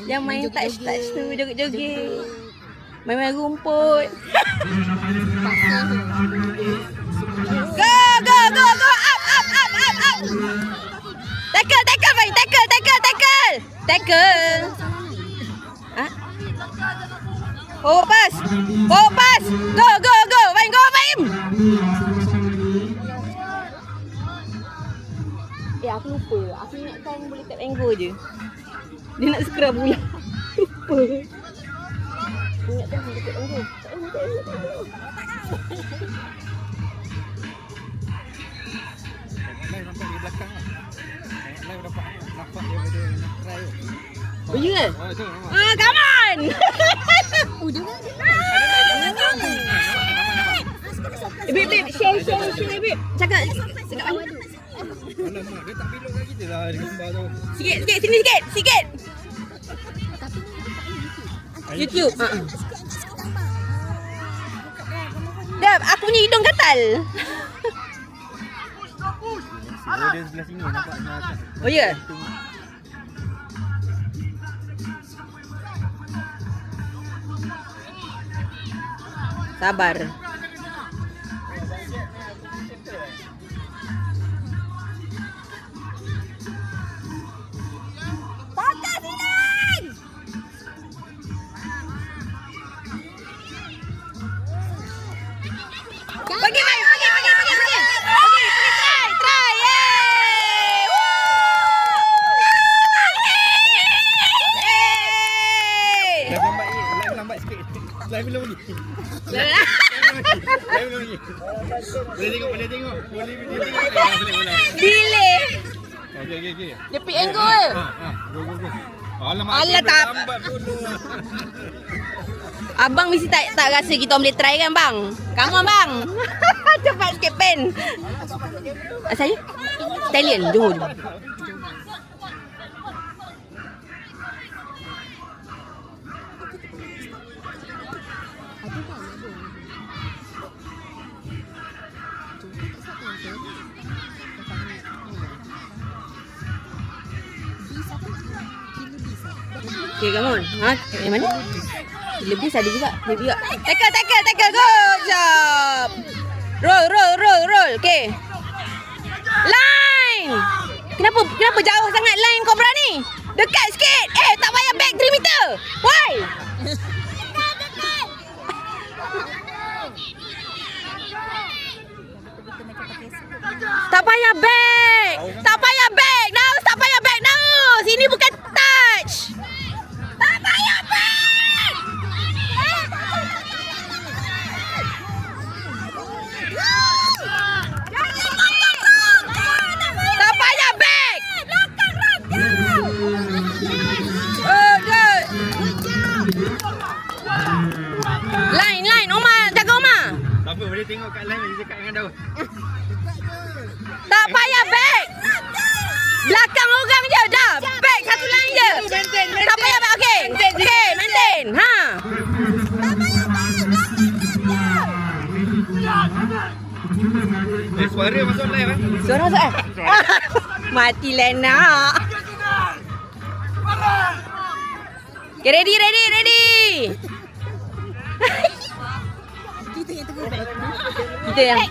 Yang main touch tu, joget-joget. Main-main rumput. Go! Up! Tackle, bang! Tackle! Ha? Oh, pass! Go! Baim! Aku lupa. Aku ingatkan boleh tap and go je. Dia nak scrub pula. Lupa. Aku ingatkan boleh tap and go. Tak go. Live nampak di belakang lah. Live dapat nampak dia pada nak try tu. Oh, ya ke? Tu nampak. Come on! Babe, share, babe. Cakap mana? Alamak, dia tak belok kat kita lah dia gambar tu. Sikit. YouTube. Dah, aku punya hidung gatal. Dia sebelah sini nampak macam. Oh, ya? Sabar. Pergi. Try. Yeay! Live lambat sikit. Live belum lagi. Boleh tengok. Boleh Delay. Okey. Dia pick and go ke? Go. Alamak. Alah, tak. Lambat dulu. Abang mesti tak rasa kita boleh try kan bang? Come on bang. Cepat sikit pen. Saya? Italian. Jom. Okay, come on. Yang mana? Lebih ada juga. Tackle. Good job. Roll. Okay. Line. Kenapa jauh sangat line Cobra ni? Dekat sikit. Tak payah back 3 meter. Why? Tak payah back. Sini bukan touch. Tak payah back. Tak payah back. Good. Line. Omar, jaga Omar. Tak apa, boleh tengok kat live dia cakap dengan Daud. Tak payah back. Belakang orang je dah. Back satu line je. Tak payah back. Okay, maintain. Suara masuk live Suara masuk Mati Lena. Okay, ready. Kita yang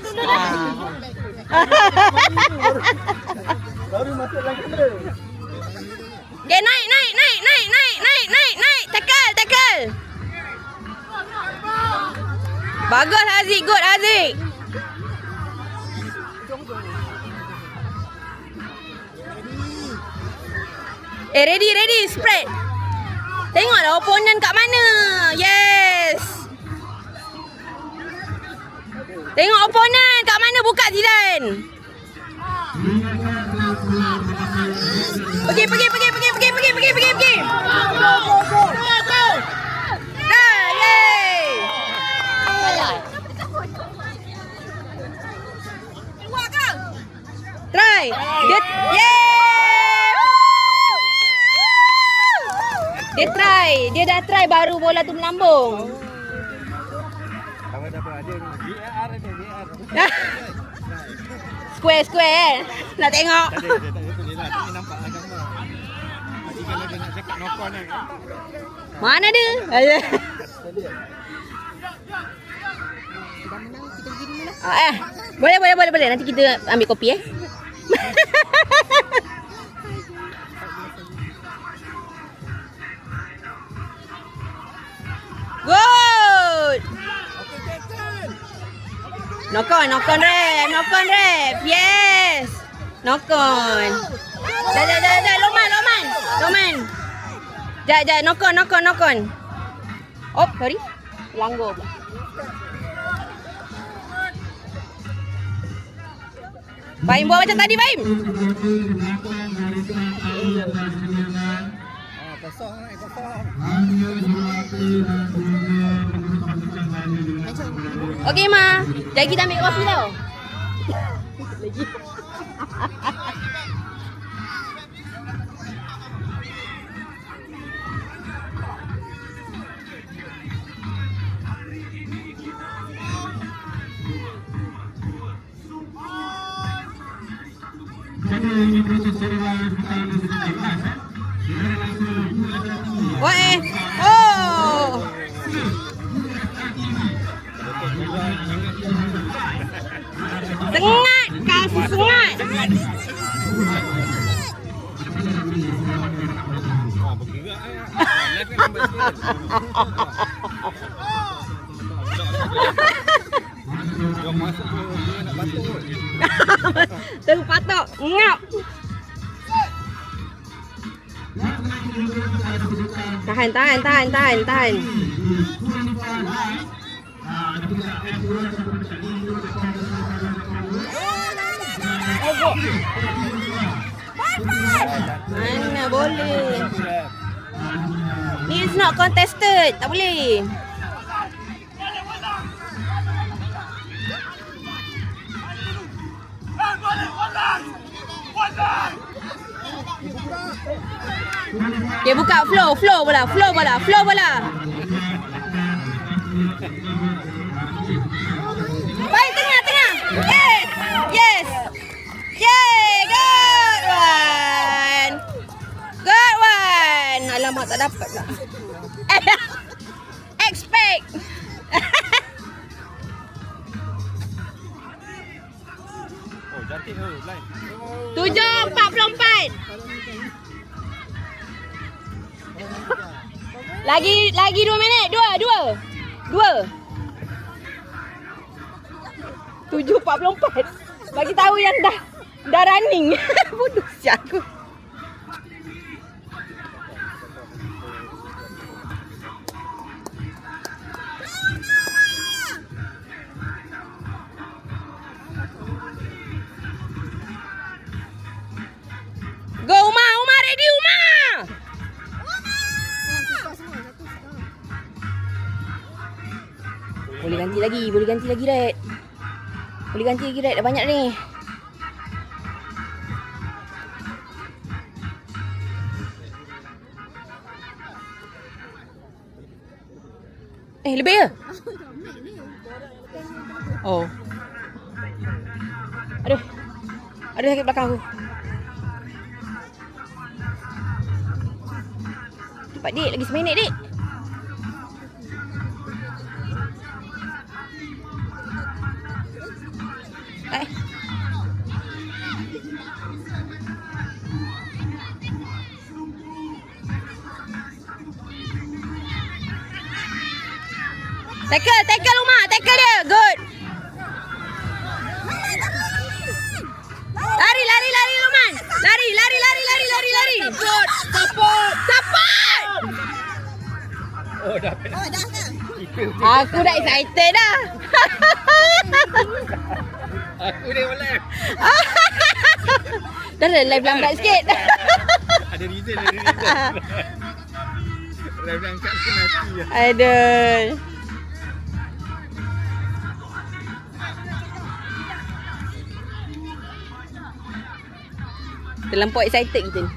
baru masuk dalam kamera. Okay, naik. Tackle. Bagus Haziq, good Haziq. Ready, spread. Tengoklah opponent kat mana. Yes. Tengok opponent kat mana, buka Zidane. Pergi. Dah, yay. Try. Dia dah try baru bola tu melambung. Kamu dapat ada ni. VAR ni. Square. Nak tengok. Tak ada. Tapi nampak gambar. kalau dia nak cakap nokon kan. Mana dia? Boleh. Nanti kita ambil kopi Good. Nokon rep. Yes. Nokon. Dah. Loman. Jap. Nokon. Oh, sorry. Langgar pula. Baim buat macam tadi, Baim. Kosong. Okey, Ma. Jadi kita ambil kopi tau. Lagi. Oh. Sengat, kasih sengat. Bergerak live kan lambat sikit. Jom masuk ke dia nak batuk. Terus patok, ngap. Tahan. Mana boleh. Ni is not contested. Tak boleh. Dia buka flow bola. Baik tengah. Yes. Yay, good one. Alamak, tak dapat lah. Expect. Oh, cantik tu line. 7.44. Lagi 2 minit. 2. 7.44. Bagi tahu yang dah running. Bodoh siap aku. Go Umar ready Umar. Boleh ganti lagi Red. Dah banyak ni. Lebih ke? Oh. Aduh sakit belakang aku. Cepat dik, lagi seminit dik. Tackle Umar, tackle dia. Good. Lari Luman. Lari. Good. Support. Oh, dah. Aku dah excited dah. Aku dia live. Dah live lambat sikit. Ada reason. Live angkat ke nanti. Aduh. Terlampau excited kita ni.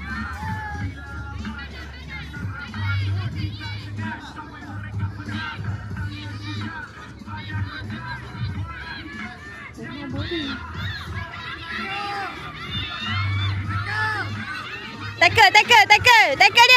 Tackle dia, tackle. Tackle.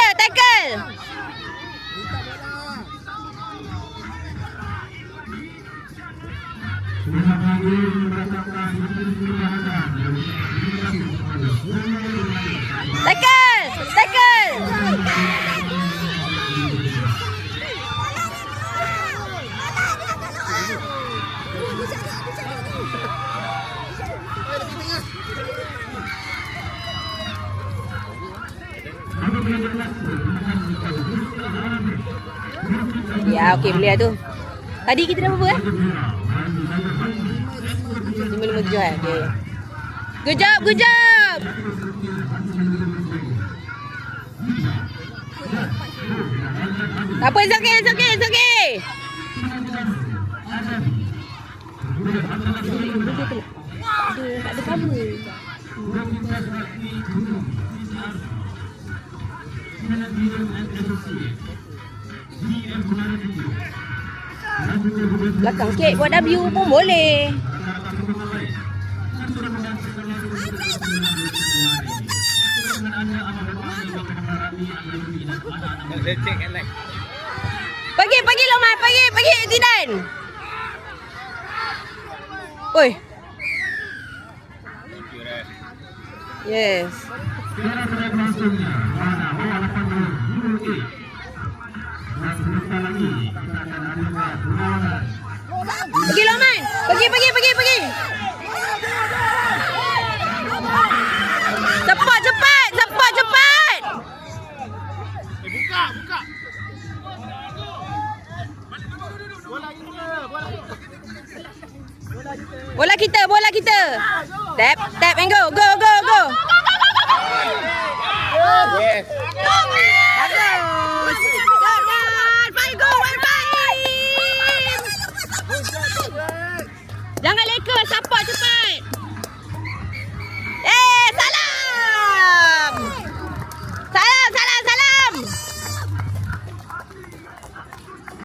Ya, okey boleh lah tu. Tadi kita dah berapa 557 okey. Good job. Tak apa, it's okay. Tak ada cover. Belakang sikit buat W pun boleh. Dia check and like. Pagi Loman, pagi Zidan. Oi. Yes. Pergi Loman. Pergi. Cepat. Buka. Bola kita. Tap and go. Yes. Bagus. Go. Jangan leka